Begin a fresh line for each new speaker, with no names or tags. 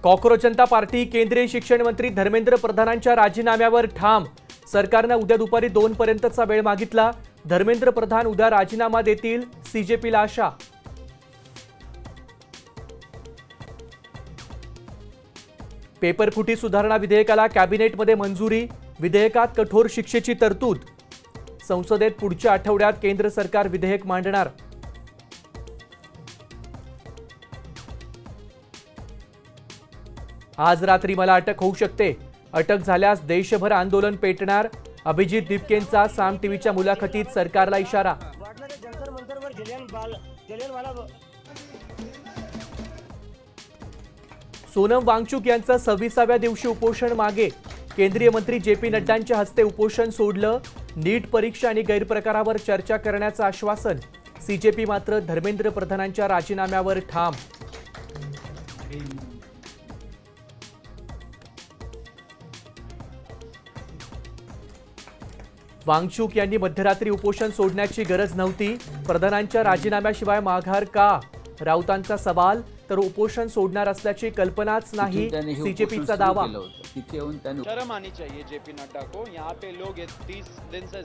Cockroach जनता party केंद्रीय शिक्षण मंत्री धर्मेंद्र प्रधानांच्या राजीनाम्यावर ठाम। सरकारने उद्या दुपारी 2 पर्यंतचा वेळ मागितला। धर्मेंद्र प्रधान उद्या राजीनामा देतील, सीजेपीला आशा। पेपरफुटी सुधारणा विधेयकाला कॅबिनेटमध्ये मंजुरी। विधेयकात कठोर शिक्षेची तरतूद। संसदेत पुढच्या आठवड्यात केंद्र सरकार विधेयक मांडणार। आज रात्री मला अटक होऊ शकते। अटक झाल्यास देशभर आंदोलन पेटणार। अभिजित दीपकेंचा साम टीव्हीच्या मुलाखतीत सरकारला इशारा। सोनम वांगचुक यांचं 26व्या दिवशी उपोषण मागे। केंद्रीय मंत्री जे.पी. नड्डांच्या हस्ते उपोषण सोडलं। नीट परीक्षा आणि गैरप्रकारावर चर्चा करण्याचं आश्वासन। सीजेपी मात्र धर्मेंद्र प्रधानांच्या राजीनाम्यावर ठाम। वांगचुक यांनी मध्यरात्री उपोषण सोडण्याची गरज नव्हती। प्रधानांच्या राजीनाम्याशिवाय माघार का? राऊतांचा सवाल। तर उपोषण सोडणार असल्याची कल्पनाच नाही, सीजेपीचा दावा।
शर्म आनी चाहिए जेपी नड्डा को। यहाँ पे लोग 30 दिन से